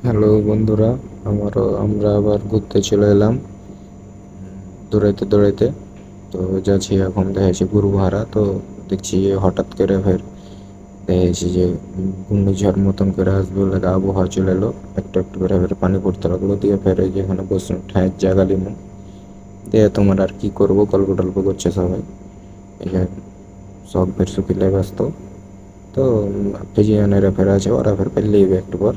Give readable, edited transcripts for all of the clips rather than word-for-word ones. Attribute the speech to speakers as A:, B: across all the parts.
A: Hello বন্ধুরা, আমরা আবার ঘুরতে চলে এলাম দৌড়াইতে দৌড়াইতে। তো যাচ্ছি এখন, দেখেছি গরু ভাড়া, তো দেখছি যে হঠাৎ করে ফের দেখেছি যে ঘূর্ণিঝড় মতন করে আসবে বলে আবহাওয়া চলে এলো। একটু একটু করে ফের পানি পড়তে লাগলো, দিয়ে ফের এই যেখানে বসে ঠাঁই জায়গা লিমু দিয়ে তোমার আর কি করবো, গল্প টল্প করছে সবাই। এই যে সব ফের শুকিলে ব্যস্ত। তো ফিজিয়ানেরা ফের আছে, ওরা ফের পেলেইবে একটু পর।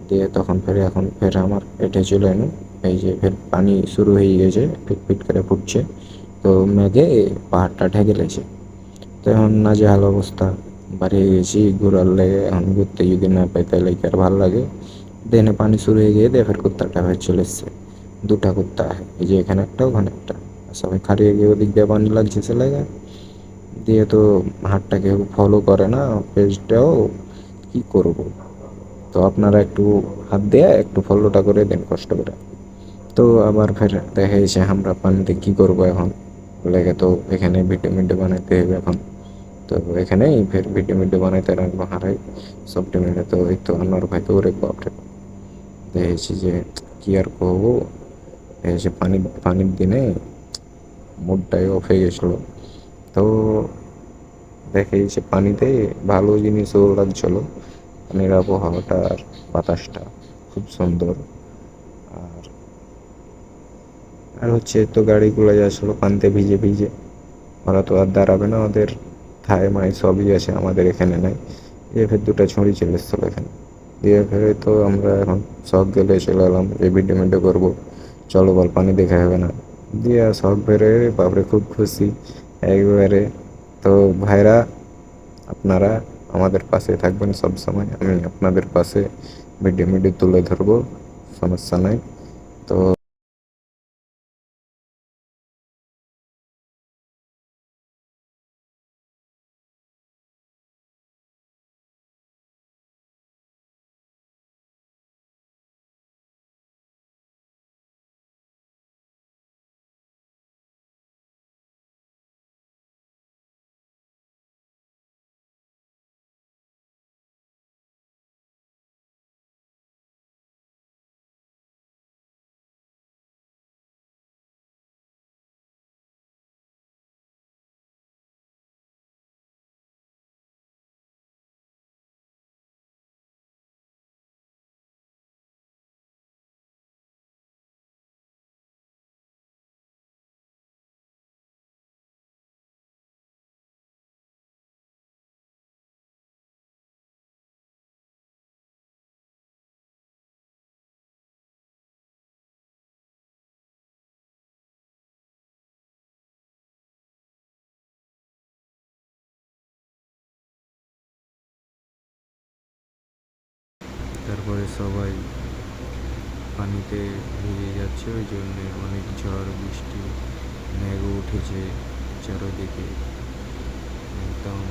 A: দিয়ে তখন ফের এখন ফের আমার পেটে চলে এলো। এই যে ফের পানি শুরু হয়ে গেছে, ফিট ফিট করে ফুটছে। তো মেঘে পাহাড়টা ঢেকে লেছে। তো এখন নাজেহাল অবস্থা। বাড়ি গেছি ঘোরার লেগে, এখন ঘুরতে যদি না পাই তাহলে কি আর ভালো লাগে। দেনে পানি শুরু হয়ে গিয়ে দিয়ে ফের কুত্তাটা ফের চলে এসছে। দুটা কুত্তা, এই যে এখানে একটা ওখানে একটা। সবাই খারিয়ে গিয়ে ওদিক দিয়ে পানি লাগছে চলে যায়। দিয়ে তো হাটটা কেউ ফলো করে না, পেজটাও কি করব। তো আপনারা একটু হাত দিয়ে একটু ফলোটা করে দেন কষ্ট করে। তো আবার ফের দেখা যাচ্ছে আমরা পানিতে কি করব এখন, লেগে তো এখানে ভিডিও মিডিও বানাইতে হবে এখন। তো এখানেই ফের ভিডিও মিডিও বানাইতে রাখবো হারাই সব মিলে। তো এই তো আমার ভাই তো ওরে বাপরে, দেখেছি যে কি আর করবো। দেখেছি পানির দিনে মুডটাই অফ হয়ে গেছিলো। তো দেখেছি পানিতে ভালো জিনিসও লাগছিল। পানির আবহাওয়াটা আর বাতাসটা খুব সুন্দর। আর আর হচ্ছে তো গাড়িগুলো যাচ্ছিলো পানিতে ভিজে ভিজে। ওরা তো আর দাঁড়াবে না, ওদের থায় মাই সবই আছে, আমাদের এখানে নাই। দিয়ে ফের দুটো ছড়ি চলে এসছিলো এখানে। দিয়ে ফেরে তো আমরা এখন শখ গেলে চলে এলাম যে ভিডিও মিডিও করবো, চলো বল পানি দেখা হবে না। দিয়ে শখ বেড়ে বাপরে খুব খুশি একবারে। তো ভাইরা, আপনারা আমাদের পাশে থাকবেন সব সময়, আমি আপনাদের পাশে ভিডিও মিডিও তুলে ধরবো, সমস্যা নাই। তো তারপরে সবাই পানিতে ভিজে যাচ্ছে, ওই জন্যে অনেক ঝড় বৃষ্টি, মেঘও উঠেছে চারোদিকে। একদম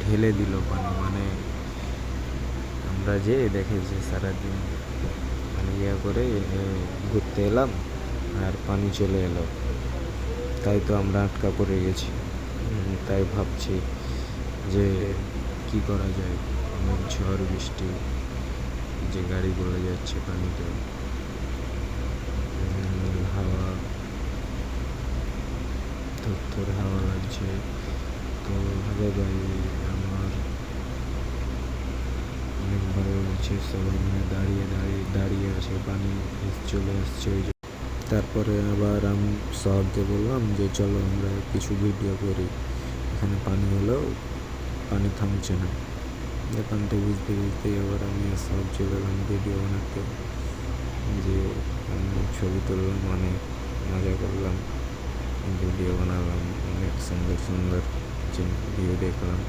A: ঢেলে দিল পানি, মানে আমরা যে দেখেছি সারাদিন মানে ইয়ে করে ঘুরতে এলাম আর পানি চলে এলো, তাই তো আমরা আটকা পড়ে গেছি। তাই ভাবছি যে কি করা যায়। অনেক ঝড় বৃষ্টি, যে গাড়িগুলো যাচ্ছে পানিতে, হাওয়া, থর হাওয়া লাগছে। তো আরে ভাই, আমার অনেক ভালো লাগছে, সবাই মিলে দাঁড়িয়ে দাঁড়িয়ে দাঁড়িয়ে আছে, পানি চলে আসছে ওই যে। তারপরে আবার আমি শহরকে বললাম যে চলো আমরা কিছু ভিডিও করি, এখানে পানি হলেও পানি থামছে না। পানিতে ভিজতে ভিজতেই আবার আমি সব চলে এলাম ভিডিও বানাতে, যে ছবি তুললাম, অনেক মজা করলাম, ভিডিও বানালাম, অনেক সুন্দর সুন্দর ভিউ দেখলাম।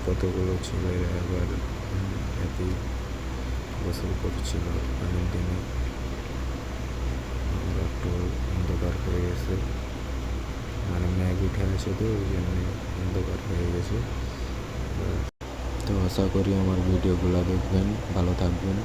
A: কতগুলো ছেলেরা আবার একই গোসল করছিল পানির দিনে। একটু অন্ধকার হয়ে গেছে, মানে মেঘ উঠে আছে, তো ওই জন্য অন্ধকার হয়ে গেছে। তো আশা করি আমার ভিডিওগুলো দেখবেন, ভালো থাকবেন।